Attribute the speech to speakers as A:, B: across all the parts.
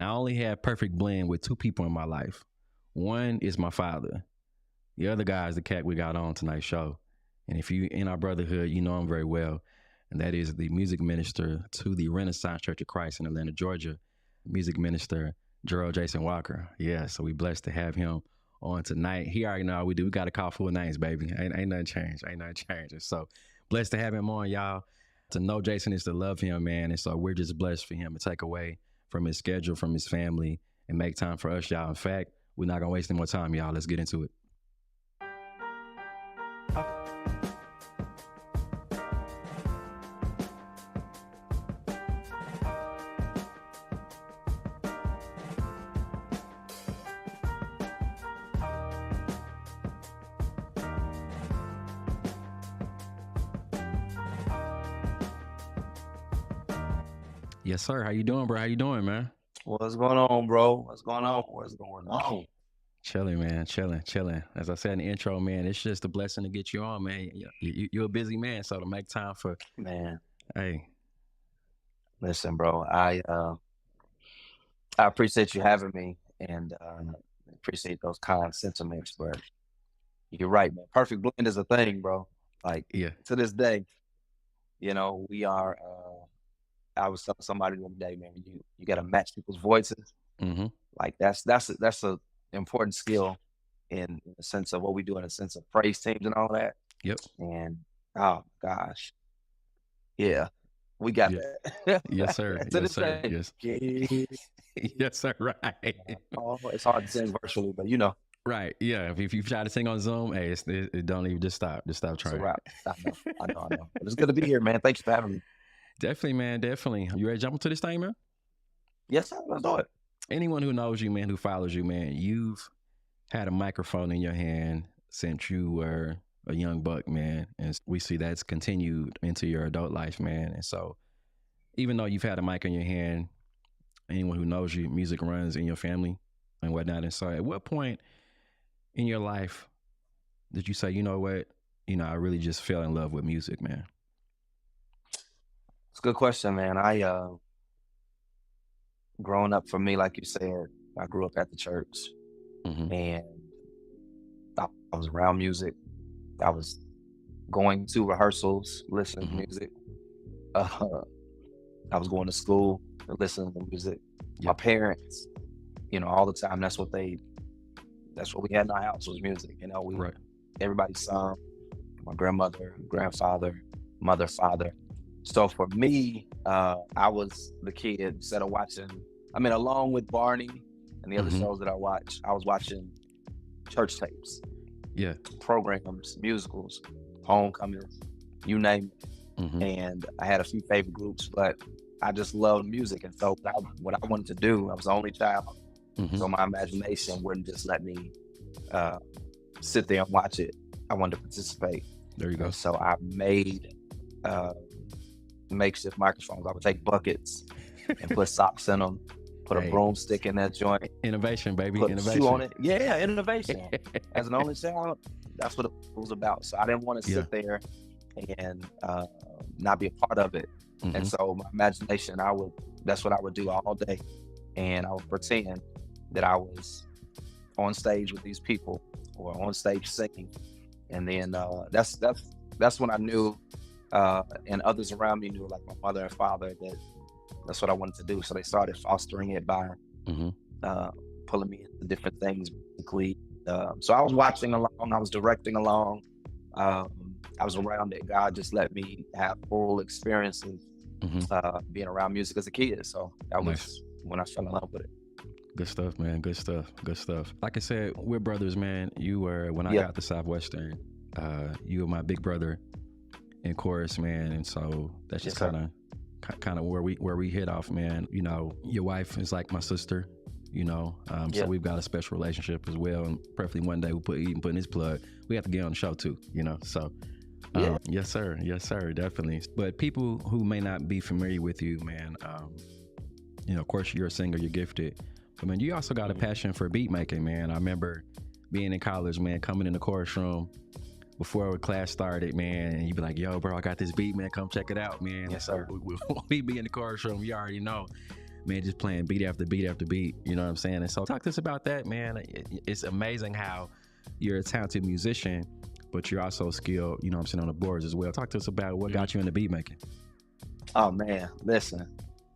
A: I only have perfect blend with two people in my life. One is my father. The other guy is the cat we got on tonight's show. And if you in our brotherhood, you know him very well. And that is the music minister to the Renaissance Church of Christ in Atlanta, Georgia, music minister Gerald Jason Walker. Yeah, so we blessed to have him on tonight. He already know how we do. We got to call full names, baby. Ain't nothing changed. Ain't nothing changing. So blessed to have him on, y'all. To know Jason is to love him, man. And so we're just blessed for him to take away from his schedule, from his family, and make time for us, y'all. In fact, we're not going to waste any more time, y'all. Let's get into it. Yes, sir. How you doing, bro? How you doing, man?
B: What's going on, bro? What's going on? What's going on?
A: Chilling, man. Chilling. As I said in the intro, man, it's just a blessing to get you on, man. You're a busy man, so to make time for,
B: Man,
A: hey,
B: listen, bro. I appreciate you having me, and appreciate those kind sentiments. But you're right, man. Perfect blend is a thing, bro. Like
A: yeah,
B: to this day, we are. I was telling somebody the other day, man, you got to match people's voices.
A: mm-hmm.
B: Like that's a important skill in the sense of what we do in the sense of praise teams and all that.
A: Yep.
B: And oh gosh, yeah, we got
A: Yeah.
B: that.
A: Yes, sir.
B: To
A: Yes,
B: this
A: sir.
B: day.
A: Yes.
B: Yeah.
A: Yes, sir. Right.
B: Oh, it's hard to sing virtually, but
A: Right. Yeah. If you try to sing on Zoom, hey, it don't even just stop. Just stop
B: it's a
A: trying.
B: wrap. I know. But it's good to be here, man. Thanks for having me.
A: Definitely, man. Definitely. You ready to jump into this thing, man?
B: Yes, sir. Let's do it.
A: Anyone who knows you, man, who follows you, man, you've had a microphone in your hand since you were a young buck, man. And we see that's continued into your adult life, man. And so even though you've had a mic in your hand, anyone who knows you, music runs in your family and whatnot. And so at what point in your life did you say, you know what, I really just fell in love with music, man?
B: It's a good question, man. I growing up for me, like you said, I grew up at the church,
A: Mm-hmm.
B: and I was around music. I was going to rehearsals, listening to music. I was going to school and listening to music.
A: Yep.
B: My parents, all the time, that's what we had in our house was music.
A: Right.
B: Everybody sung. My grandmother, grandfather, mother, father. So for me, I was the kid instead of watching, along with Barney and the other shows that I watched, I was watching church tapes.
A: Yeah.
B: Programs, musicals, homecomings, you name it.
A: Mm-hmm.
B: And I had a few favorite groups, but I just loved music. And so what I wanted to do, I was the only child.
A: Mm-hmm.
B: So my imagination wouldn't just let me sit there and watch it. I wanted to participate.
A: There you go.
B: And so I made makeshift microphones. I would take buckets and put socks in them, put a broomstick in that joint.
A: Innovation, baby.
B: Put
A: Innovation.
B: a shoe on it. Yeah, innovation. As an only child, that's what it was about. So I didn't want to sit there and not be a part of it.
A: Mm-hmm.
B: And so my imagination, that's what I would do all day. And I would pretend that I was on stage with these people or on stage singing. And then that's when I knew, and others around me knew, like my mother and father, that's what I wanted to do. So they started fostering it by pulling me into different things, basically. So I was watching along, I was directing along, I was around it. God just let me have full experiences being around music as a kid. So that was when I fell in love with it.
A: Good stuff, man. Good stuff. Like I said, we're brothers, man. You were, when I got to Southwestern, you were my big brother in chorus, man. And so that's just kind of where we hit off, man. Your wife is like my sister, so we've got a special relationship as well. And preferably one day we'll put his plug. We have to get on the show too, so. Yes, sir. Definitely. But people who may not be familiar with you, man, of course you're a singer, you're gifted. But man, you also got a passion for beat making, man. I remember being in college, man, coming in the chorus room before class started, man, and you'd be like, yo, bro, I got this beat, man, come check it out, man.
B: Yes, sir.
A: We be in the chorus room, you already know. man, just playing beat after beat after beat. You know what I'm saying? And so talk to us about that, man. It's amazing how you're a talented musician, but you're also skilled, you know what I'm saying, on the boards as well. Talk to us about what got you into beat making.
B: Oh man, listen.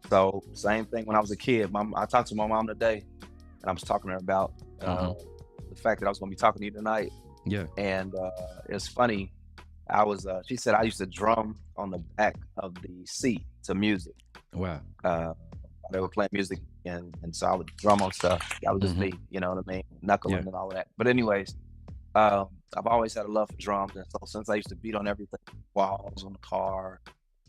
B: So same thing when I was a kid. I talked to my mom today, and I was talking to her about the fact that I was going to be talking to you tonight.
A: Yeah.
B: And it's funny. She said I used to drum on the back of the seat to music.
A: Wow.
B: They were playing music, and so I would drum on stuff. That was just me, you know what I mean? Knuckling and all of that. But anyways, I've always had a love for drums, and so since I used to beat on everything, walls, on the car,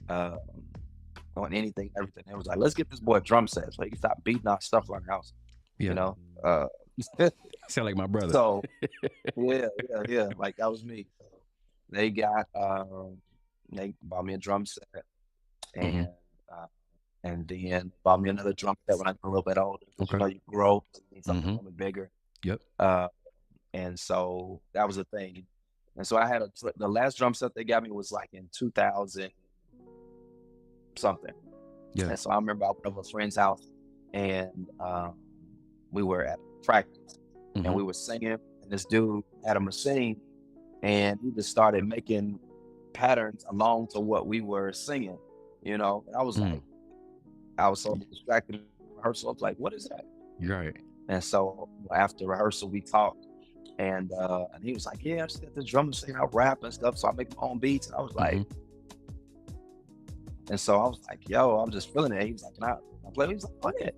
B: on anything, everything, it was like, let's get this boy a drum set so he can stop beating our stuff around the house.
A: Yeah.
B: You know?
A: Sound like my brother.
B: So yeah, like that was me. They bought me a drum set, and then bought me another drum set when I got a little bit older.
A: Okay.
B: You know, you grow, you need something a little bit bigger.
A: Yep.
B: And so that was a thing. And so I had the last drum set they got me was like in 2000 something.
A: Yeah.
B: And so I remember I went over to a friend's house, and we were at practice, and we were singing, and this dude had a machine, and he just started making patterns along to what we were singing, you know. And I was like, I was so distracted in rehearsal. I was like, what is that?
A: You're right.
B: And so after rehearsal, we talked, and he was like, yeah, I just got this drum machine, I rap and stuff, so I make my own beats. And I was like, and so I was like, yo, I'm just feeling it. He was like, can I play? He was like, go ahead.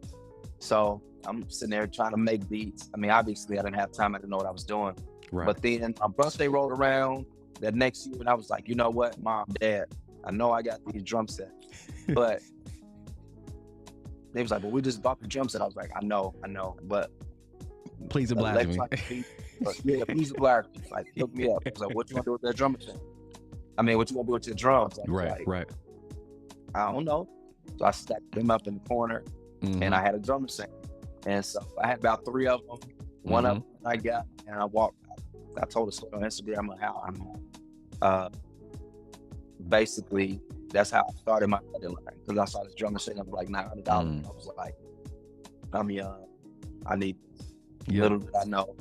B: So I'm sitting there trying to make beats. I mean, obviously I didn't have time. I didn't know what I was doing.
A: Right.
B: But then my birthday rolled around that next year, and I was like, you know what, Mom, Dad, I know I got these drum sets, but they was like, well, we just bought the drum set. I was like, I know, but
A: please oblige me.
B: Yeah, please oblige me. Like, hook me up. I was like, what you want to do with that drum machine? I mean, what you want to do with your drums?
A: Right.
B: I don't know. So I stacked them up in the corner, and I had a drum machine. And so I had about 3 of them. One of them I got, and I walked. I told a story on Instagram of how basically that's how I started my deadline, because I saw this drum machine. I was like $900. I was like, I'm young. I need little did I know.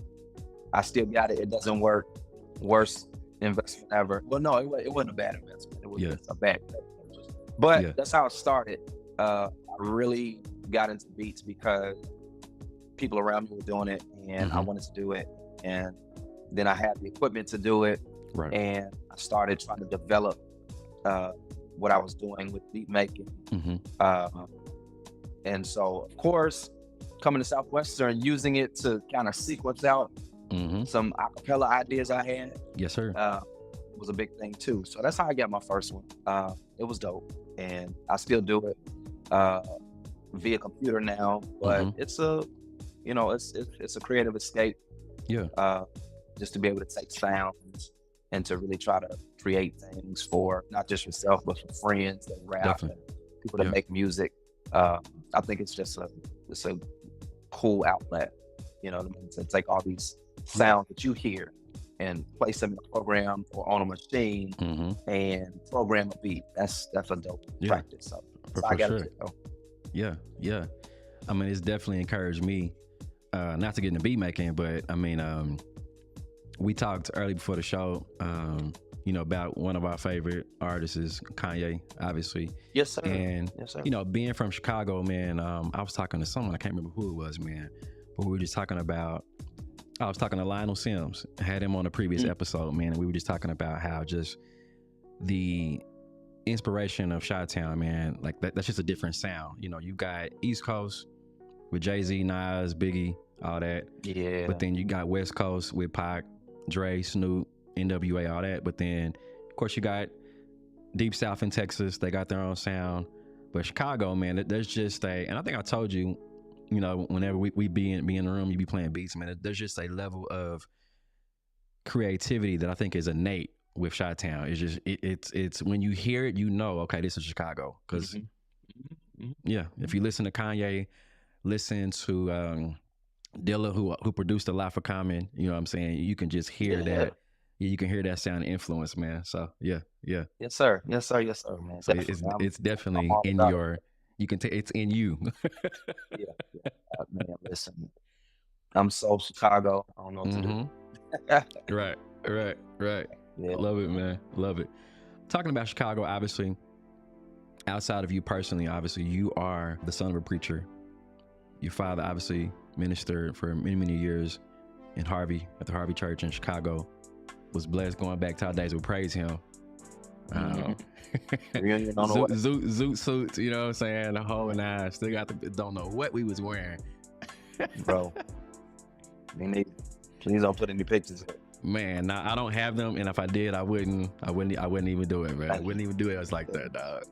B: I still got it. It doesn't work. Worst investment ever. Well, no, it wasn't a bad investment. It was just a bad investment. But that's how it started. I really got into beats because people around me were doing it, and I wanted to do it. And then I had the equipment to do it.
A: Right.
B: And I started trying to develop what I was doing with beat making. And so, of course, coming to Southwestern, using it to kind of sequence out some acapella ideas I had.
A: Yes, sir.
B: Was a big thing too. So that's how I got my first one. It was dope, and I still do it via computer now. But it's a, you know, it's a creative escape.
A: Yeah.
B: Just to be able to take sounds and to really try to create things for not just yourself, but for friends that rap and people that make music. I think it's just a cool outlet, you know what I mean? To take all these sounds that you hear and place them in a program or on a machine and program a beat. That's a dope practice. So I got it.
A: Yeah. I mean, it's definitely encouraged me, not to get into beat making, but I mean, we talked early before the show, you know, about one of our favorite artists is Kanye, obviously.
B: Yes, sir.
A: And,
B: yes, sir.
A: You know, being from Chicago, man, I was talking to someone, I can't remember who it was, man, but we were just talking about, I was talking to Lionel Sims, had him on a previous episode, man, and we were just talking about how just the inspiration of Chi-Town, man, like that's just a different sound. You know, you got East Coast with Jay-Z, Nas, Biggie, all that.
B: Yeah.
A: But then you got West Coast with Pac, Dre, Snoop, NWA, all that. But then, of course, you got Deep South in Texas. They got their own sound. But Chicago, man, there's just and I think I told you, you know, whenever we be in the room, you be playing beats, man, there's just a level of creativity that I think is innate with Chi-Town. It's just, it's when you hear it, you know, okay, this is Chicago. Because, if you listen to Kanye, listen to Dilla, who produced a lot for Common, you know what I'm saying? You can just hear that. You can hear that sound influence, man. So yeah.
B: Yes, sir. Yes, sir, man.
A: So it's definitely in You can take it's in you.
B: Yeah, yeah. Man, listen, I'm so Chicago. I don't know what to do.
A: Right, right.
B: Yeah.
A: Love it, man. Love it. Talking about Chicago, obviously, outside of you personally, obviously, you are the son of a preacher. Your father obviously ministered for many, many years in Harvey, at the Harvey Church in Chicago. Was blessed going back to our days. We praise him.
B: Reunion on the way.
A: Zoot suits, you know what I'm saying? The whole nine. Still got the, don't know what we was wearing.
B: Bro, please don't put any pictures of it.
A: Man, nah, I don't have them, and if I did, I wouldn't even do it, man. I wouldn't even do it. I was like that, dog.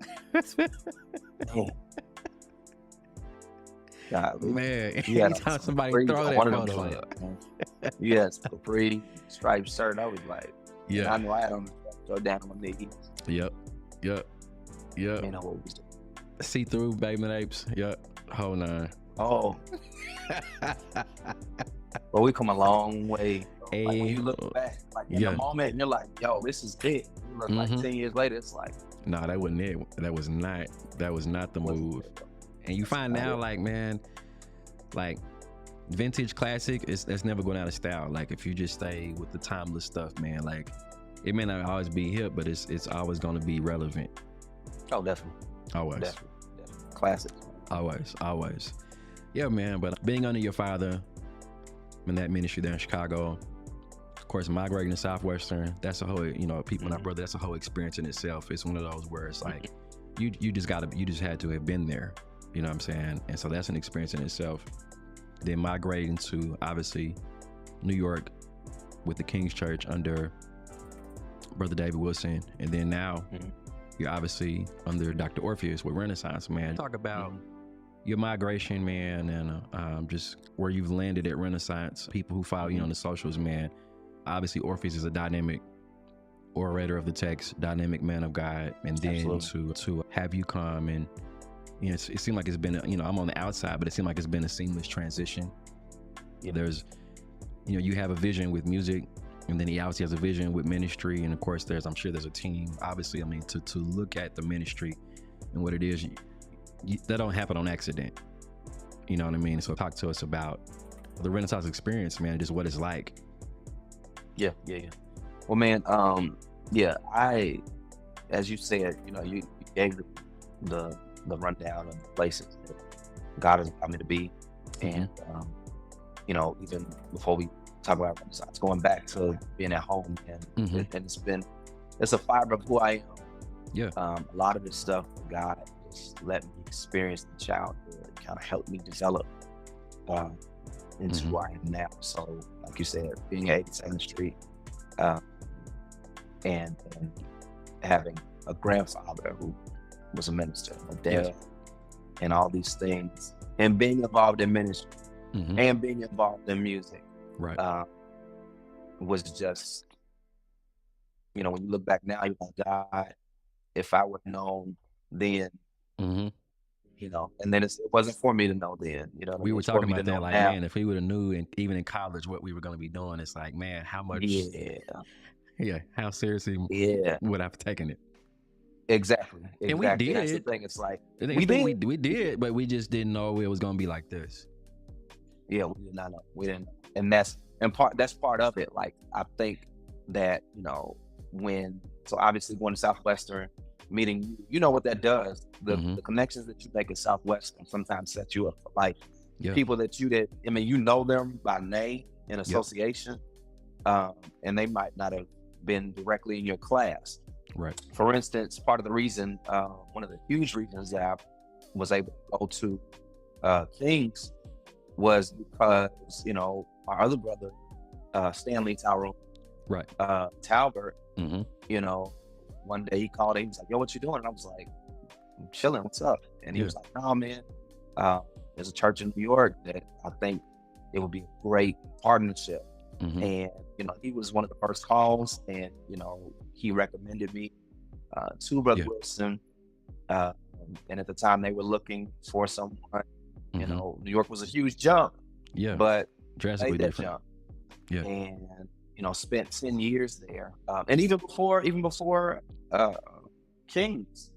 B: God,
A: man,
B: you
A: anytime somebody throw that photo up.
B: You had some Capri striped shirt. I was like,
A: yeah,
B: I know I had on go down on my knees.
A: Yep.
B: You know what was
A: see-through baby apes. Yep. Whole nine.
B: Oh. Well, we come a long way.
A: Hey,
B: like when you look back, like in the moment, and you're like, "Yo, this is it." You look like 10 years later, it's like,
A: "No, that wasn't it. That was not the move." And you find now, like, man, like vintage classic that's never going out of style. Like if you just stay with the timeless stuff, man, like it may not always be hip, but it's always going to be relevant.
B: Oh, definitely.
A: Always.
B: Definitely. Classic.
A: Always. Yeah, man. But being under your father in that ministry there in Chicago, of course, migrating to Southwestern, that's a whole, people and our brother, that's a whole experience in itself. It's one of those where it's like, you just had to have been there, you know what I'm saying? And so that's an experience in itself. Then migrating to, obviously, New York with the King's Church under Brother David Wilson. And then now you're obviously under Dr. Orpheus with Renaissance, man. Talk about your migration, man, and just where you've landed at Renaissance. People who follow you on the socials, man. Obviously, Orpheus is a dynamic orator of the text, dynamic man of God, and then to have you come and it seemed like it's been, I'm on the outside, but it seemed like it's been a seamless transition. Yeah. There's, you have a vision with music, and then he obviously has a vision with ministry, and of course I'm sure there's a team. Obviously, I mean, to look at the ministry and what it is, that don't happen on accident. You know what I mean? So talk to us about the Renaissance experience, man, just what it's like.
B: Yeah. Well, man, as you said, you gave the rundown of the places that God has allowed me to be. And, even before we talk about Renaissance, going back to being at home, and it's a fiber of who I am.
A: Yeah.
B: A lot of this stuff, God just let me experience the childhood, kind of helped me develop into who I am now. So, like you said, being at 87th Street, and having a grandfather who was a minister, a dad, and all these things, and being involved in ministry and being involved in music,
A: right,
B: was just, when you look back now, you're like, God, if I would have known then, and then it wasn't for me to know then.
A: We were talking about that, like, now. Man, if we would have knew, and even in college, what we were going to be doing, it's like, man, how much, how seriously would I have taken it?
B: Exactly.
A: And we did.
B: That's the thing. It's like
A: we did, but we just didn't know it was going to be like this.
B: Yeah, we did not know. We didn't know. And that's part of it. Like, I think that, so obviously going to Southwestern, meeting you, what that does. The connections that you make at Southwestern sometimes set you up for life. People that you know them by name and association, and they might not have been directly in your class.
A: Right.
B: For instance, part of the reason, one of the huge reasons that I was able to go to King's was because, our other brother, Stanley Talbert, one day he called and he was like, "Yo, what you doing?" And I was like, "I'm chilling, what's up?" And he was like, "No, man, there's a church in New York that I think it would be a great partnership." And, he was one of the first calls, and, he recommended me to Brother Wilson. And at the time they were looking for someone, New York was a huge jump, but
A: drastically different.
B: Jump. And, spent 10 years there. And even before Kings,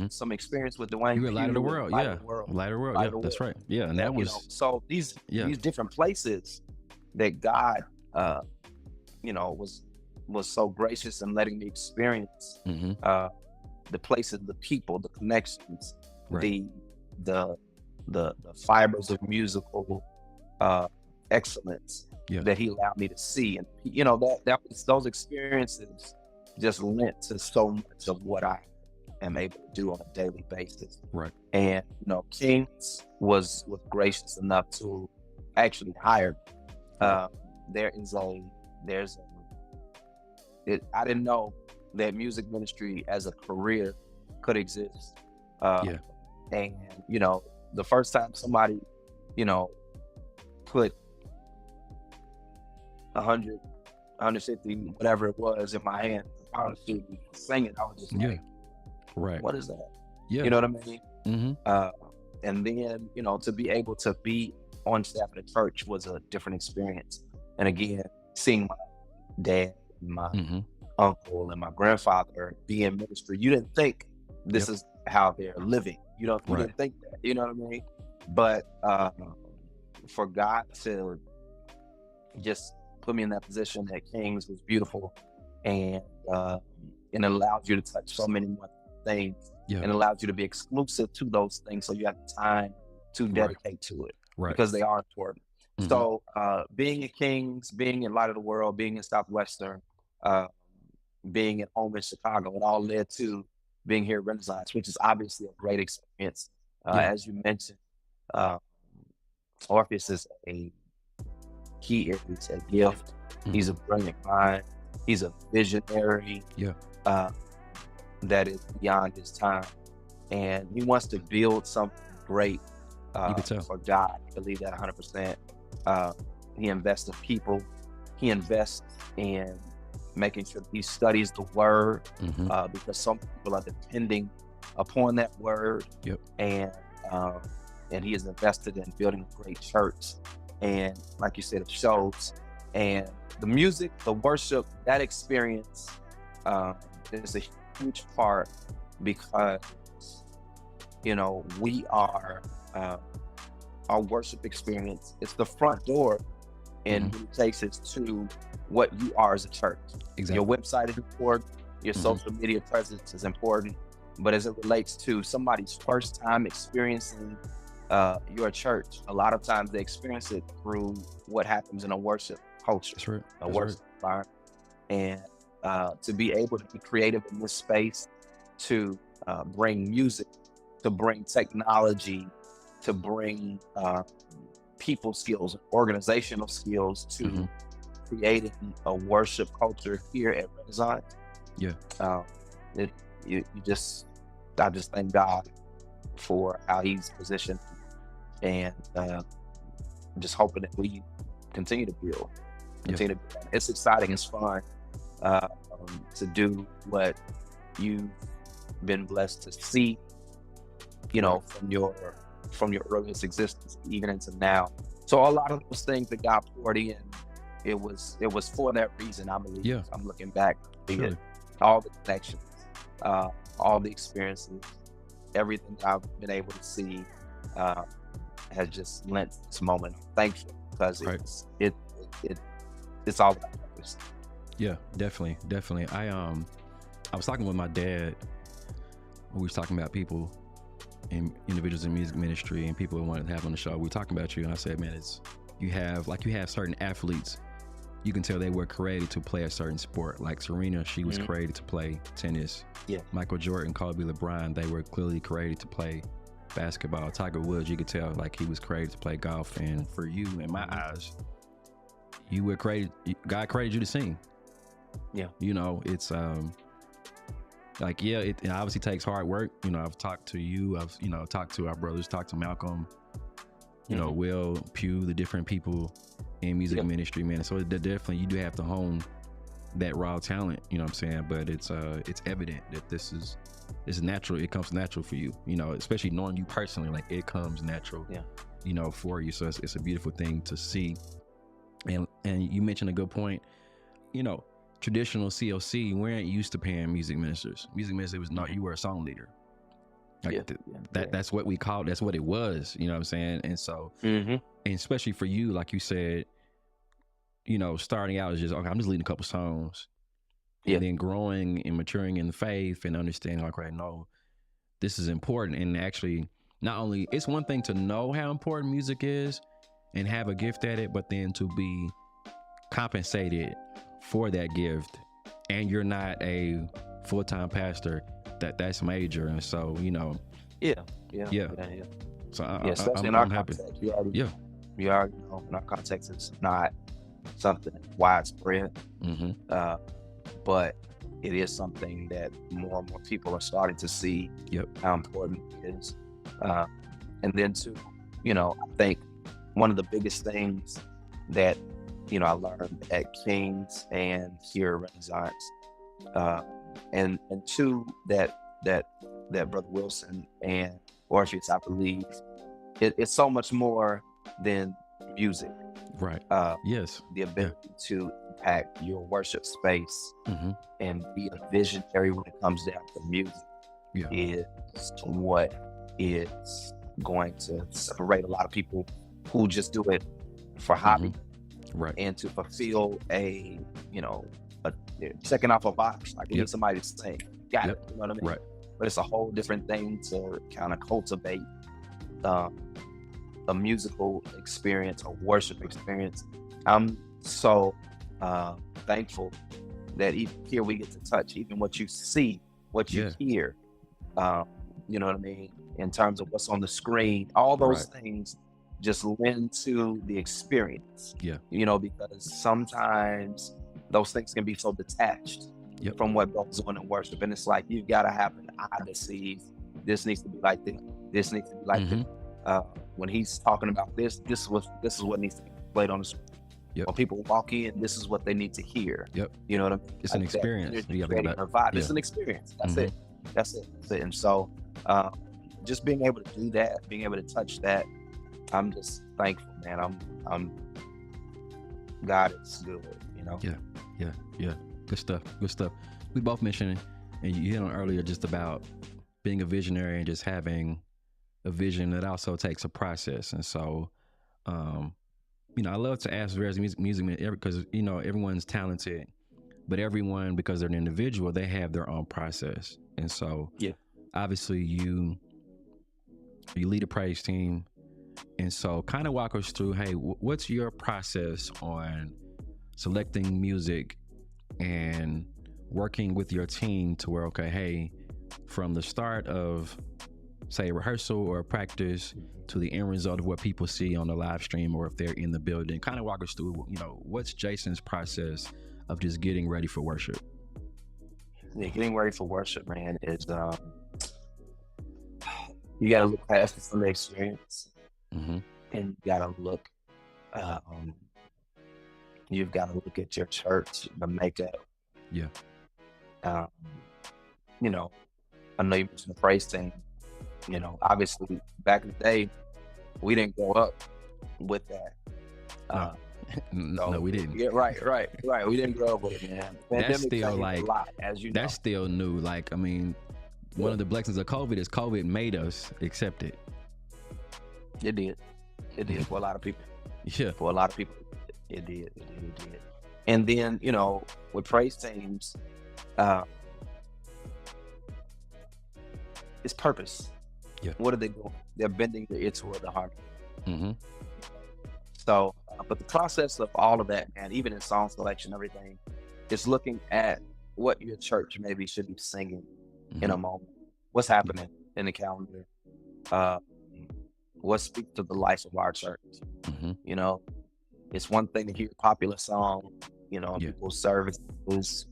B: some experience with Dwayne.
A: You were Light of the World,
B: Light
A: yeah.
B: of the World.
A: Light of the World,
B: Light
A: yeah,
B: of the
A: that's
B: World.
A: right. Yeah, and that was
B: so these different places that God was so gracious in letting me experience the places, the people, the connections,
A: right.
B: the fibers of musical excellence that he allowed me to see. And those experiences just lent to so much of what I am able to do on a daily basis.
A: Right.
B: And Kings was gracious enough to actually hire me. I didn't know that music ministry as a career could exist. And the first time somebody put 100, 150, whatever it was in my hand, I was singing, I was just like,
A: right,
B: what is that?
A: Yeah.
B: You know what I mean?
A: Mm-hmm.
B: And then, to be able to be on staff at a church was a different experience. And again, seeing my dad, my uncle, and my grandfather be in ministry, you didn't think this is how they're living. You didn't think that. You know what I mean? But for God to just put me in that position at Kings was beautiful, and it allows you to touch so many more things, and allows you to be exclusive to those things, so you have time to dedicate to it, because they are important. So being at Kings, being in Light of the World, being in Southwestern, being at home in Chicago, it all led to being here at Renaissance, which is obviously a great experience. As you mentioned, Orpheus is a gift. He's a brilliant mind. He's a visionary that is beyond his time. And he wants to build something great for God. I believe that 100%. He invests in people. He invests in making sure that he studies the word, because some people are depending upon that word. And he is invested in building a great church. And like you said, it shows. And the music, the worship, that experience is a huge part, because we are our worship experience. It's the front door, and it takes us to what you are as a church.
A: Exactly.
B: Your website is important. Your social media presence is important. But as it relates to somebody's first time experiencing your church, a lot of times they experience it through what happens in a worship culture.
A: That's right.
B: A worship environment. And to be able to be creative in this space, to bring music, to bring technology, to bring people skills, organizational skills, to creating a worship culture here at Renaissance. I just thank God for how he's positioned, and just hoping that we continue to build. It's exciting, it's fun to do what you've been blessed to see, from your earliest existence even into now. So a lot of those things that God poured in, it was for that reason, I believe. I'm looking back, all the connections, all the experiences, everything that I've been able to see has just lent this moment. I'm thankful, because it's all about purpose.
A: Yeah, definitely. I was talking with my dad. We was talking about people and individuals in music ministry and people we wanted to have on the show. We were talking about you, and I said, man, you have certain athletes. You can tell they were created to play a certain sport. Like Serena, she was created to play tennis. Michael Jordan, Kobe, LeBron, they were clearly created to play basketball. Tiger Woods, you could tell like he was created to play golf. And for you, in my eyes, you were created. God created you to sing. It's it obviously takes hard work. I've talked to you. I've talked to our brothers. Talked to Malcolm. Will, Pew, the different people in music ministry, man. So definitely you do have to hone that raw talent. You know what I'm saying? But it's evident that this is natural. It comes natural for you. Especially knowing you personally, like it comes natural. For you. So it's a beautiful thing to see. And you mentioned a good point. traditional COC, we ain't used to paying music ministers. Music minister was not, you were a song leader. Like that's what we called, that's what it was, you know what I'm saying? And so, and especially for you, like you said, you know, starting out is just, okay, I'm just leading a couple songs. And then growing and maturing in the faith and understanding, like, right, no, this is important. And actually, not only, it's one thing to know how important music is and have a gift at it, but then to be compensated for that gift, and you're not a full-time pastor, that's major. And so, you know, so
B: especially in
A: I'm
B: our
A: happy.
B: context, you already know, in our context, it's not something widespread, but it is something that more and more people are starting to see how important it is. And then too, you know, I think one of the biggest things that, you know, I learned at King's and here at Renaissance, and two, that Brother Wilson and Orpheus, I believe, it's so much more than music.
A: Right.
B: The ability to impact your worship space and be a visionary when it comes down to music is what is going to separate a lot of people who just do it for hobby,
A: right? And
B: to fulfill a checking off a box, like you need somebody to sing, got it, you know what I mean?
A: Right.
B: But it's a whole different thing to kind of cultivate a musical experience, a worship experience. I'm so thankful that even here we get to touch even what you see, what you hear, you know what I mean, in terms of what's on the screen. All those things just lend to the experience, you know, because sometimes those things can be so detached from what goes on in worship, and it's like you've got to have an eye to see this needs to be like this, this needs to be like this. When he's talking about this is what needs to be played on the screen. When people walk in, this is what they need to hear. You know what I mean?
A: It's an experience.
B: It's an experience. That's it. And so just being able to do that, being able to touch that, I'm just thankful, man. I'm God is good, you know?
A: Yeah. Good stuff. We both mentioned, and you hit on earlier, just about being a visionary and just having a vision that also takes a process. And so, you know, I love to ask various music because, you know, everyone's talented, but everyone, because they're an individual, they have their own process. And so, obviously, you lead a praise team. And so kind of walk us through, hey, what's your process on selecting music and working with your team to where, okay, hey, from the start of, say, a rehearsal or a practice to the end result of what people see on the live stream or if they're in the building, kind of walk us through, you know, what's Jason's process of just getting ready for worship?
B: Getting ready for worship, man, is you got to look past the Sunday experience. And you gotta look you've got to look at your church, the makeup. You know, I know you mentioned the praise team. You know, obviously back in the day, we didn't grow up with that.
A: No, we didn't.
B: Yeah, right. We didn't grow up with it, man.
A: That's still like
B: a lot, as you know.
A: That's still new. Like, I mean, one of the blessings of COVID is COVID made us accept it.
B: It did for a lot of people. For a lot of people, it did. And then, you know, with praise teams, it's purpose. What are they doing? They're bending the ear toward the heart. So, but the process of all of that, man, even in song selection, everything, is looking at what your church maybe should be singing in a moment. What's happening in the calendar? What speaks to the life of our church? You know, it's one thing to hear a popular song, you know, people's services,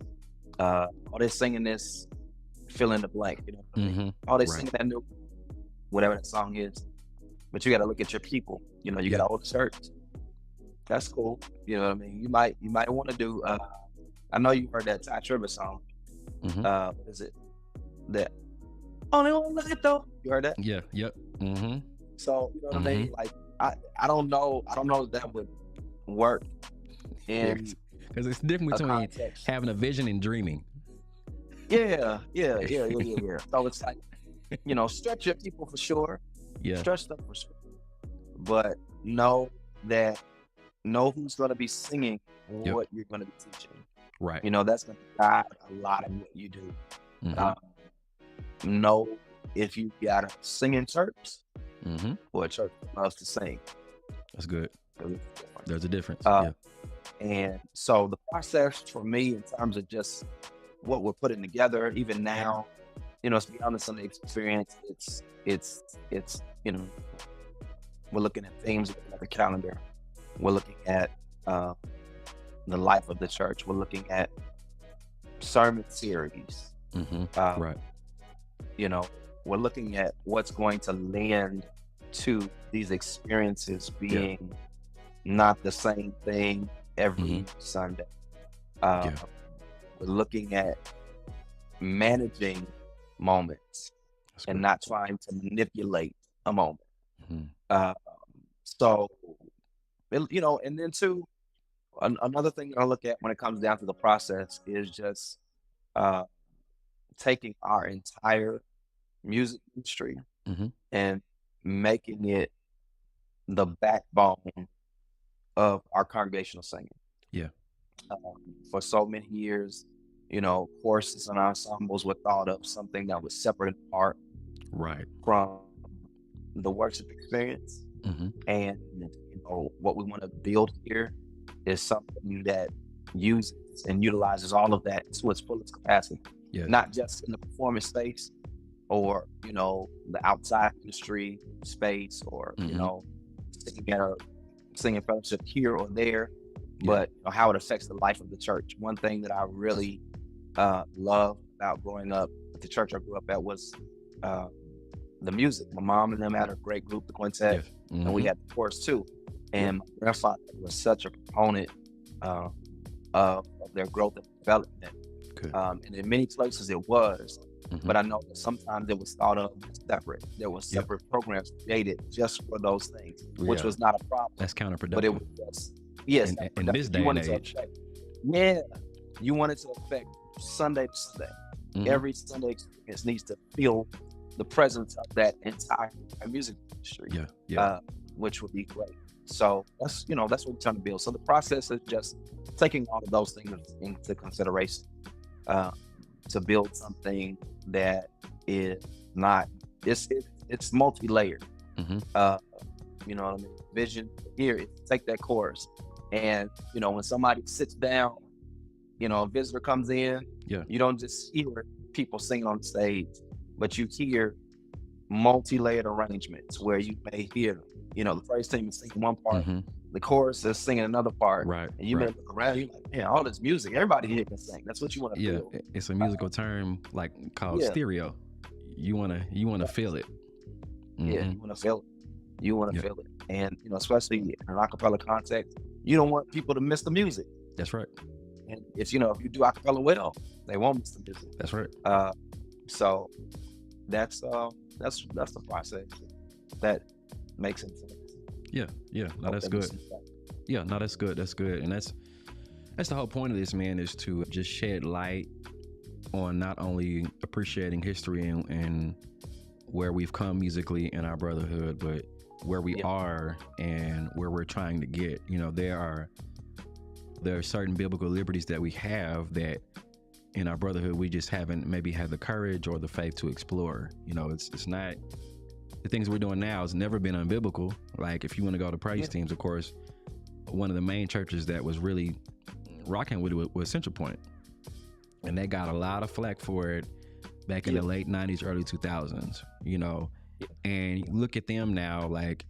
B: they're singing this, fill in the blank, you know, they're singing that new, whatever that song is. But you got to look at your people, you know, you got to hold the church. That's cool. You know what I mean? You might want to do, I know you heard that Ty Tribbett song. What is it? That Only One Night Though. You heard that? So, you know what I mean? Like, I don't know if that would work in
A: Because it's different
B: a
A: between
B: context.
A: having a vision and dreaming.
B: Yeah. So it's like, stretch your people for sure,
A: Yeah.
B: stretch them for sure, but know that know who's going to be singing
A: Yep.
B: what you're going to be teaching.
A: Right.
B: That's going to guide a lot of what you do. Know if you got a singing church or a church that loves to sing.
A: That's good. There's a difference.
B: And so the process for me in terms of just what we're putting together, even now, it's beyond the Sunday experience. It's we're looking at themes, we're looking at the calendar, we're looking at the life of the church, we're looking at sermon series.
A: Right.
B: We're looking at what's going to lend to these experiences being not the same thing every Sunday. We're looking at managing moments and not trying to manipulate a moment. So, and then too, another thing I look at when it comes down to the process is just taking our entire music industry and making it the backbone of our congregational singing. For so many years, choruses and ensembles were thought of something that was separate and apart from the worship experience. And what we want to build here is something that uses and utilizes all of that to its fullest capacity. Not just in the performance space or the outside industry space or singing fellowship here or there, but how it affects the life of the church. One thing that I really loved about growing up at the church I grew up at was the music. My mom and them had a great group, the quintet, and we had the chorus too. And my grandfather was such a proponent of their growth and development. And in many places it was, but I know that sometimes it was thought of separate. There was separate programs created just for those things, which was not a problem.
A: That's counterproductive.
B: But it was just, yes.
A: In this day and age.
B: You want it to affect Sunday to Sunday. Every Sunday experience needs to feel the presence of that entire music industry, which would be great. So that's what we're trying to build. So the process is just taking all of those things into consideration to build something that is not it's multi-layered. Vision here is take that chorus, and when somebody sits down, a visitor comes in, you don't just hear people singing on stage, but you hear multi-layered arrangements where you may hear the praise team is singing one part, the chorus is singing another part, and you may look around, you're like, all this music, everybody here can sing. That's what you want to feel.
A: It's a musical term called stereo. You want to feel it.
B: You want to feel it. You want to feel it, and especially in an acapella context, you don't want people to miss the music.
A: That's right.
B: And if you do acapella well, they won't miss the music.
A: That's right.
B: So that's the process that makes it.
A: No, that's good. That's good. That's good. And that's the whole point of this, man, is to just shed light on not only appreciating history and where we've come musically in our brotherhood, but where we are and where we're trying to get. There are certain biblical liberties that we have that in our brotherhood we just haven't maybe had the courage or the faith to explore. It's not, the things we're doing now has never been unbiblical. Like if you want to go to praise teams, of course, one of the main churches that was really rocking with it was Central Point, and they got a lot of flack for it back in the late 90s, early 2000s, and look at them now, like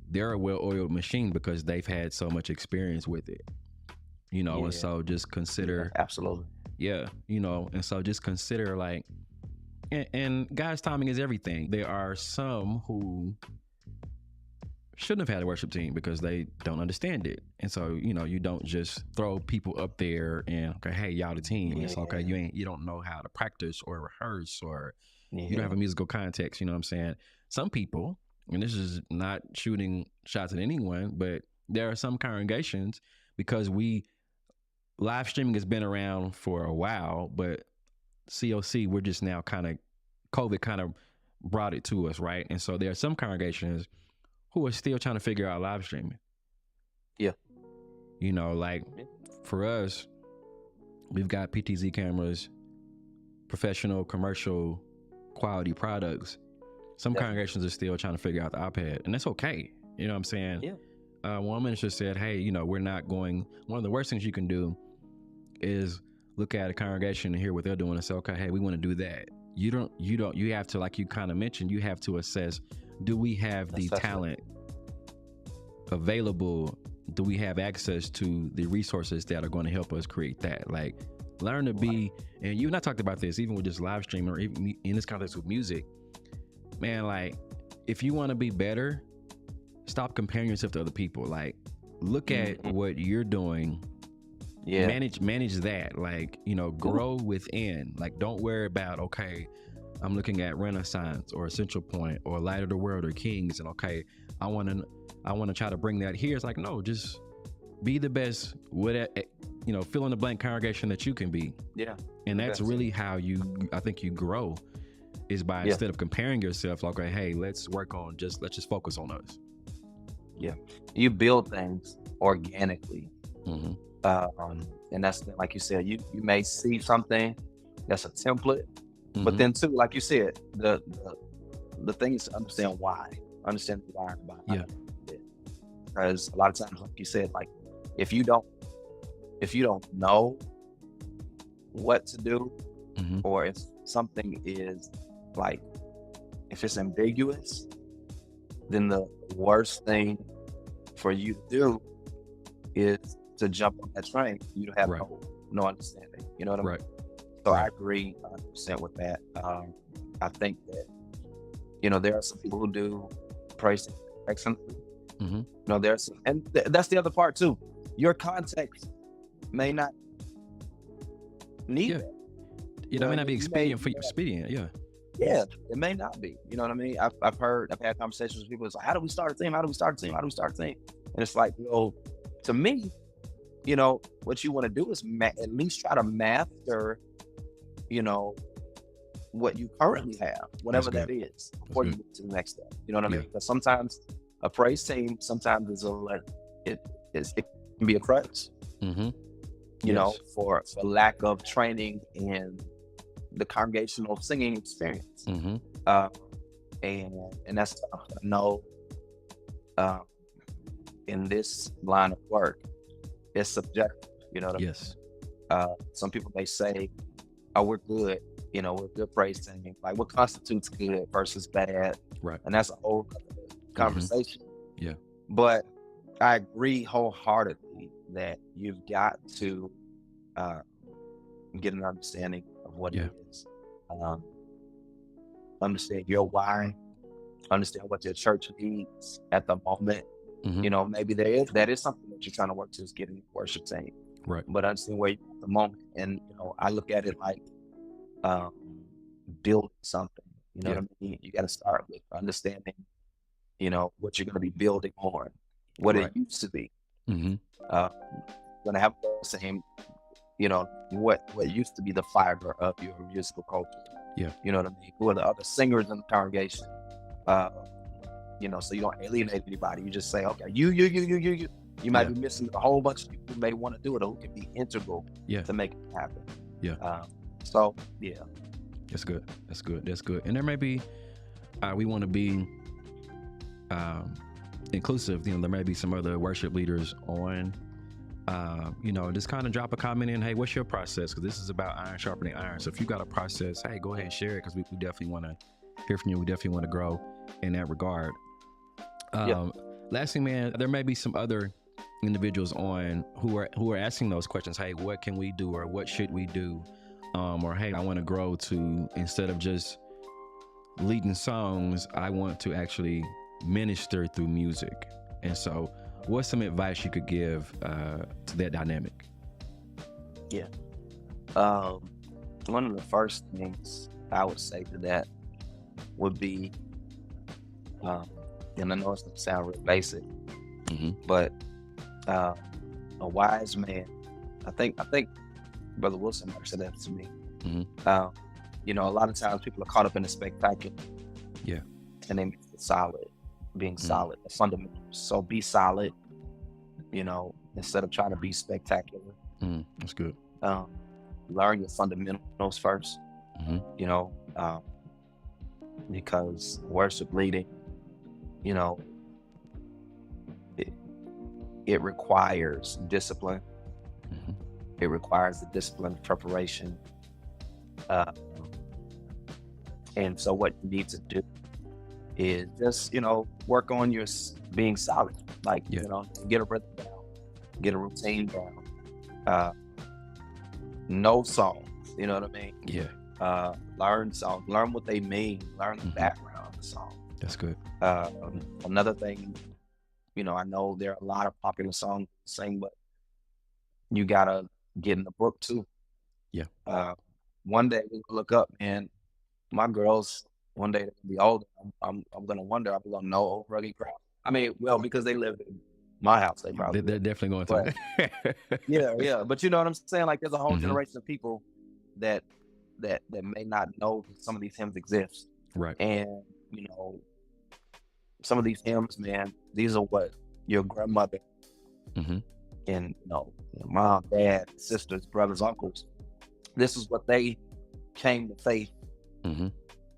A: they're a well-oiled machine because they've had so much experience with it, and so just consider
B: absolutely.
A: And so just consider like, and God's timing is everything. There are some who shouldn't have had a worship team because they don't understand it. And so, you don't just throw people up there and, okay, hey, y'all the team. It's okay, you don't know how to practice or rehearse, or you don't have a musical context, you know what I'm saying? Some people, and this is not shooting shots at anyone, but there are some congregations, because we live streaming has been around for a while, but COC, we're just now COVID kind of brought it to us, right? And so there are some congregations who are still trying to figure out live streaming.
B: Yeah.
A: Like for us, we've got PTZ cameras, professional, commercial, quality products. Some congregations are still trying to figure out the iPad, and that's okay. You know what I'm saying?
B: Yeah.
A: One minister said, hey, we're not going, one of the worst things you can do is look at a congregation and hear what they're doing and say, okay, hey, we want to do that. You have to, like you kind of mentioned, you have to assess, do we have the talent available? Do we have access to the resources that are going to help us create that? Like, learn to be, and you and I talked about this, even with just live streaming or even in this context with music, man, like, if you want to be better, stop comparing yourself to other people. Like, look at what you're doing. Yeah. Manage that. Like, grow within. Like, don't worry about, okay, I'm looking at Renaissance or Central Point or Light of the World or Kings, and okay, I want to try to bring that here. It's like, no, just be the best, fill in the blank congregation that you can be.
B: Yeah.
A: And that's really how I think you grow, is by instead of comparing yourself, like, okay, hey, let's just focus on us.
B: Yeah. You build things organically. Mm-hmm. And that's, like you said, you may see something that's a template, but then too, like you said, the thing is to understand the why behind it. Because a lot of times, like you said, like if you don't know what to do, or if something is like, if it's ambiguous, then the worst thing for you to do is to jump on that train. You have no understanding. You know what I mean? So I agree 100% with that. I think that, there are some people who do praise excellently. There's some, and that's the other part too. Your context may not need it.
A: It may not be expedient for you. Yeah,
B: it may not be. You know what I mean? I've had conversations with people. It's like, how do we start a team? And it's like, to me, what you want to do is at least try to master, what you currently have, whatever that is, before you get to the next step. You know what I mean? Because sometimes a praise team, sometimes it can be a crutch. For lack of training in the congregational singing experience. And that's tough. I know in this line of work, it's subjective. You know what I mean? Some people may say, oh, we're good. We're good praise team. Like, what constitutes good versus bad?
A: Right.
B: And that's a whole conversation.
A: Yeah.
B: But I agree wholeheartedly that you've got to get an understanding of what it is. Understand your why. Understand what your church needs at the moment. Maybe that is something that you're trying to work to, is getting a worship team.
A: Right.
B: But understand where you're at the moment. And, I look at it like building something. You know what I mean? You got to start with understanding, what you're going to be building on, what it used to be. Going to have the same, what used to be the fiber of your musical culture.
A: Yeah.
B: You know what I mean? Who are the other singers in the congregation? So you don't alienate anybody. You just say, okay, you. You might be missing a whole bunch of people who may want to do it, or who can be integral to make it happen.
A: Yeah.
B: That's
A: good. And there may be, we want to be inclusive. There may be some other worship leaders on, just kind of drop a comment in. Hey, what's your process? Because this is about iron sharpening iron. So if you got a process, hey, go ahead and share it, because we definitely want to hear from you. We definitely want to grow in that regard. Last thing, man, there may be some other individuals on who are asking those questions. Hey, what can we do, or what should we do? Or hey, I want to grow to, instead of just leading songs, I want to actually minister through music. And so what's some advice you could give to that dynamic?
B: One of the first things I would say to that would be, and I know it's going to sound real basic, but a wise man I think Brother Wilson never said that to me.
A: Mm-hmm.
B: A lot of times people are caught up in the spectacular.
A: Yeah.
B: And they miss the solid, being
A: Mm-hmm.
B: solid, the fundamentals. So be solid, instead of trying to be spectacular.
A: That's good.
B: Learn your fundamentals first.
A: Mm-hmm.
B: Because worship leading, it requires discipline.
A: Mm-hmm.
B: It requires the discipline of preparation. And so what you need to do is just, work on your being solid. Like,
A: Yeah.
B: Get a rhythm down, get a routine down. Know songs, you know what I mean?
A: Yeah.
B: Learn songs, learn what they mean, learn the
A: Mm-hmm.
B: background of the song.
A: That's good.
B: Another thing, I know there are a lot of popular songs to sing, but you gotta get in the book too.
A: Yeah.
B: One day we'll look up, and my girls, one day they're gonna be older. I'm gonna wonder, I'm gonna know old rugged crowd. I mean, well, because they live in my house, they probably
A: They're definitely going to.
B: yeah. But you know what I'm saying? Like, there's a whole
A: Mm-hmm.
B: generation of people that may not know that some of these hymns exist.
A: Right.
B: And some of these hymns, man, these are what your grandmother
A: Mm-hmm.
B: and mom, dad, sisters, brothers, uncles, this is what they came to faith
A: Mm-hmm.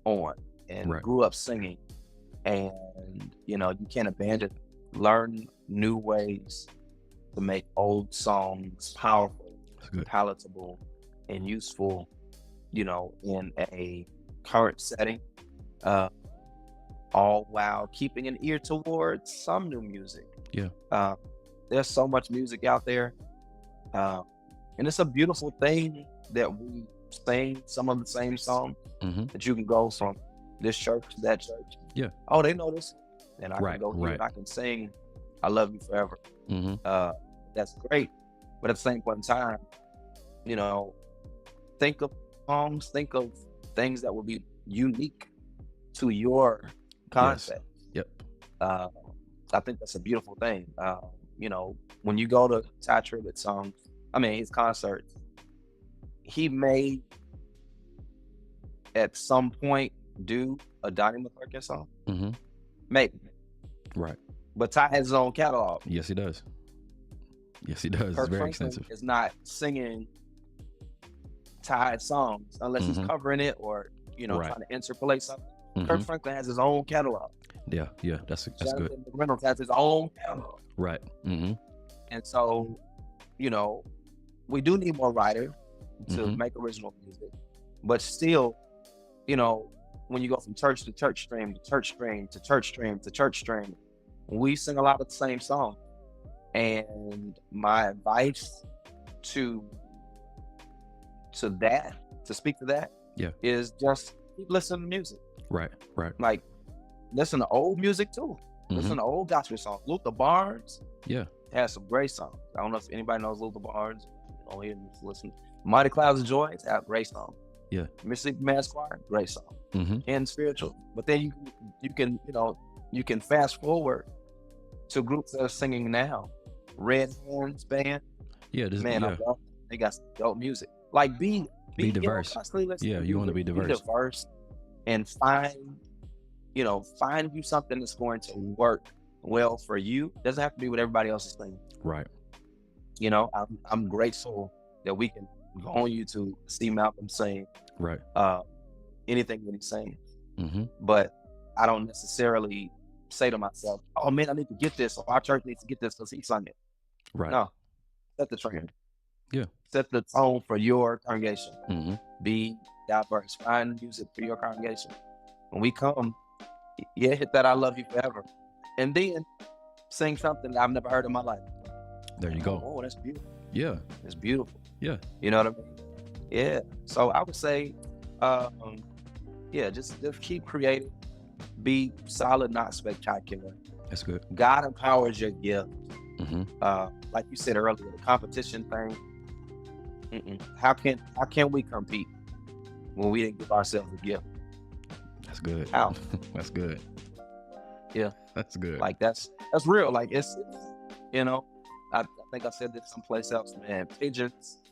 B: on and
A: Right.
B: grew up singing. And you can't abandon it. Learn new ways to make old songs powerful, palatable, and useful, in a current setting, all while keeping an ear towards some new music.
A: Yeah.
B: There's so much music out there, and it's a beautiful thing that we sing some of the same songs,
A: Mm-hmm.
B: that you can go from this church to that church.
A: Yeah.
B: Oh, they know this, and I
A: Right,
B: can go here
A: right.
B: and I can sing "I Love You Forever."
A: Mm-hmm.
B: That's great, but at the same point in time, think of songs, think of things that will be unique to your concept.
A: Yep.
B: I think that's a beautiful thing. When you go to Ty Tribbett's songs, his concerts, he may at some point do a Donnie McClurkin song,
A: Mm-hmm.
B: maybe.
A: Right.
B: But Ty has his own catalog.
A: Yes, he does. It's very
B: Franklin
A: extensive.
B: is not singing Ty's songs unless he's covering it or
A: Right.
B: trying to interpolate something.
A: Mm-hmm.
B: Kirk Franklin has his own catalog.
A: Yeah. That's good.
B: Jonathan McReynolds has his own catalog.
A: Right. Mm-hmm.
B: And so, we do need more writers to make original music. But still, when you go from church to church stream to church stream to church stream to church stream, we sing a lot of the same songs. And my advice to speak to that, is just keep listening to music.
A: Right.
B: Like, listen to old music too.
A: Mm-hmm.
B: Listen to old gospel songs. Luther Barnes has some great songs. I don't know if anybody knows Luther Barnes. Listen. Mighty Clouds of Joy has a great song.
A: Yeah.
B: Mississippi Mass Choir, great song.
A: Mm-hmm.
B: And spiritual. But then you can fast forward to groups that are singing now. Red Horns Band.
A: Yeah.
B: They got some dope music. Like, be
A: diverse.
B: Yeah,
A: you want to be diverse.
B: Be diverse and find you something that's going to work well for you. It doesn't have to be what everybody else is singing.
A: Right.
B: I'm grateful that we can go on YouTube, see Malcolm sing.
A: Right.
B: Anything that he's saying.
A: Mm-hmm.
B: But I don't necessarily say to myself, "Oh man, I need to get this," or "Our church needs to get this because he sung it."
A: Right.
B: No, set the trend.
A: Yeah.
B: Set the tone for your congregation.
A: Mm-hmm.
B: Be diverse. Find music for your congregation. When we come, hit that "I Love You Forever," and then sing something that I've never heard in my life.
A: There you go.
B: Oh, that's beautiful.
A: Yeah.
B: It's beautiful.
A: Yeah.
B: You know what I mean? Yeah. So I would say, just keep creating. Be solid, not spectacular.
A: That's good.
B: God empowers your gift.
A: Mm-hmm.
B: Like you said earlier, the competition thing. How can we compete when we didn't give ourselves a gift?
A: That's good.
B: How?
A: That's good.
B: Yeah.
A: That's good.
B: Like that's real. Like it's I think I said this someplace else, man. Pigeons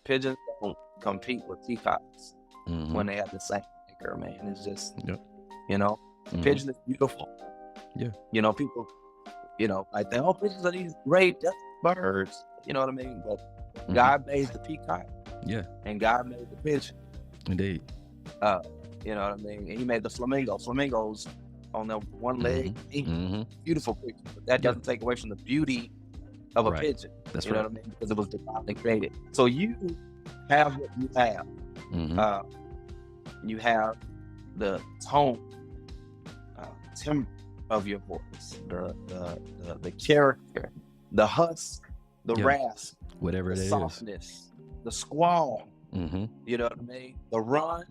B: don't compete with peacocks when they have the same maker, man. It's just, you know, pigeon is beautiful.
A: Yeah.
B: You know, people, you know, like they, oh, pigeons are these great birds. You know what I mean? But God made the peacock.
A: Yeah.
B: And God made the pigeon.
A: Indeed.
B: You know what I mean? And he made the flamingo. Flamingos on their one leg. Beautiful creature. But that doesn't take away from the beauty of a pigeon.
A: That's
B: you know what I mean? Because it was divinely created. So you have what you have. You have the tone, timbre of your voice, the character, the husk, the rasp,
A: whatever
B: the
A: it
B: softness, is. The squall. You know what I mean? The run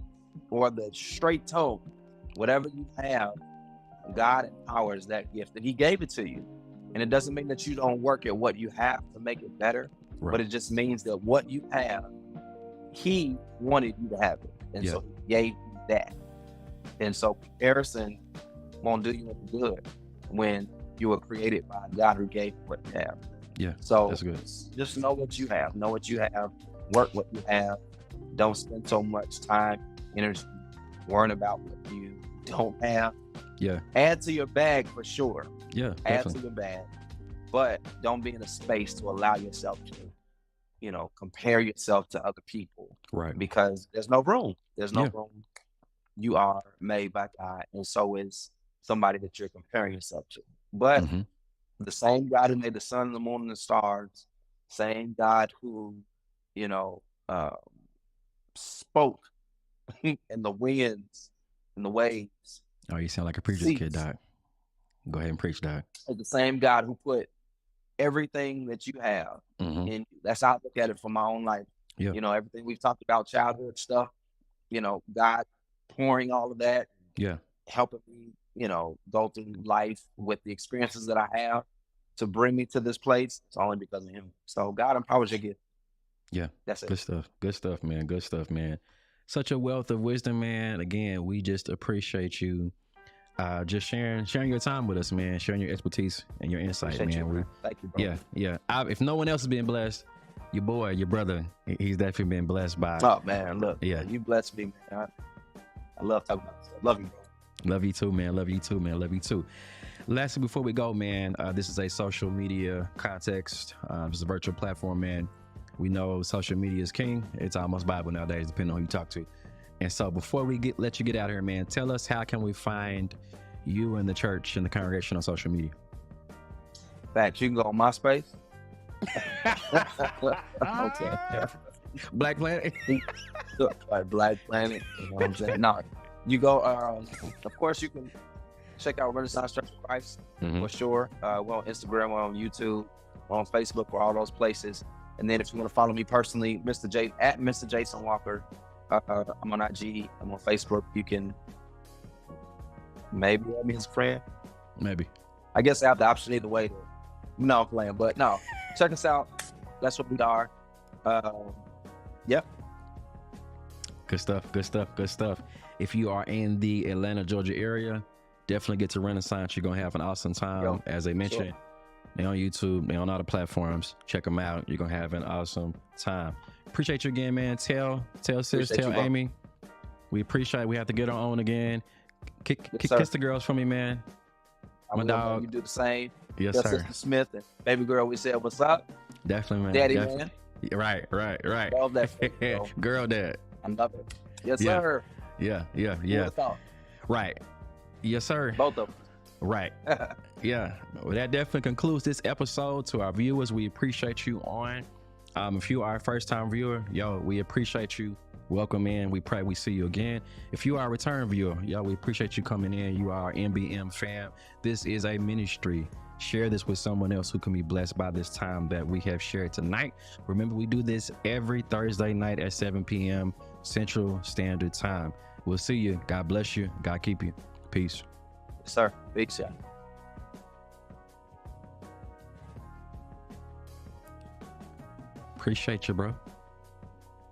B: or the straight tone. Whatever you have, God empowers that gift, and He gave it to you. And it doesn't mean that you don't work at what you have to make it better, but it just means that what you have, He wanted you to have it, and so He gave you that. And so comparison won't do you any good when you were created by God who gave you what you have.
A: Yeah.
B: So
A: that's good.
B: Just know what you have. Know what you have. Work what you have. Don't spend so much time, energy, worrying about what you don't have.
A: Yeah.
B: Add to your bag for sure.
A: Yeah.
B: Add to your bag. But don't be in a space to allow yourself to, you know, compare yourself to other people.
A: Right.
B: Because there's no room. There's no room. You are made by God, and so is somebody that you're comparing yourself to. But the same God who made the sun and the moon and the stars, same God who, you know, spoke in the winds and the waves.
A: Oh, you sound like a preacher's kid, Doc. Go ahead and preach, Doc.
B: It's the same God who put everything that you have in. That's how I look at it from my own life.
A: Yeah.
B: You know, everything we've talked about, childhood stuff, you know, God pouring all of that.
A: Yeah.
B: Helping me, you know, go through life with the experiences that I have to bring me to this place. It's only because of Him. So God empowers your gift.
A: Yeah.
B: That's it.
A: Good stuff. Good stuff, man. Good stuff, man. Such a wealth of wisdom, man. Again, we just appreciate you just sharing your time with us, man. Sharing your expertise and your insight, man.
B: Thank you, bro.
A: Yeah. If no one else has been blessed, your boy, your brother, he's definitely been blessed by.
B: Oh man, look.
A: Yeah.
B: You blessed me, man. I love talking about this. Love you, bro.
A: Love you too, man. Love you too, man. Love you too. Lastly, before we go, man, this is a social media context. This is a virtual platform, man. We know social media is king. It's almost Bible nowadays, depending on who you talk to. And so before we let you get out of here, man, tell us, how can we find you and the church and the congregation on social media?
B: Facts. You can go on MySpace.
A: Okay. Black Planet.
B: Like Black Planet. You know what I'm saying? No, you go. Of course, you can check out Renaissance Church of Christ for sure. We're on Instagram, we're on YouTube, we're on Facebook, we're all those places. And then if you want to follow me personally, at Mr. Jason Walker. I'm on IG. I'm on Facebook. You can maybe add me as a friend.
A: Maybe.
B: I guess I have the option either way. No, I'm playing, but no. Check us out. That's what we are. Yeah.
A: Good stuff. If you are in the Atlanta, Georgia area, definitely get to Renaissance. You're going to have an awesome time. As I mentioned, sure. They're on YouTube. They're on all the platforms. Check them out. You're going to have an awesome time. Appreciate you again, man. Tell sis, tell Amy. We appreciate it. We have to get her on again. Kiss the girls for me, man. My dog.
B: You do the same.
A: Yes,
B: Tell
A: sir.
B: Sister Smith and baby girl, we said, what's up?
A: Definitely, man.
B: Daddy,
A: man. Right.
B: Love that face,
A: girl dad.
B: I love it. Yes, sir.
A: Yeah. Right. Yes, sir.
B: Both of them.
A: Right. Yeah. Well, that definitely concludes this episode. To our viewers, we appreciate you on. If you are a first-time viewer, we appreciate you. Welcome in. We pray we see you again. If you are a return viewer, we appreciate you coming in. You are our MBM fam. This is a ministry. Share this with someone else who can be blessed by this time that we have shared tonight. Remember, we do this every Thursday night at 7 p.m. Central Standard Time. We'll see you. God bless you. God keep you. Peace.
B: Yes, sir. Big shot.
A: Appreciate you, bro.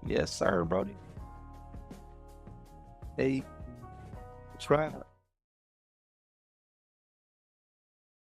B: Yes, sir, Brody. Hey, try.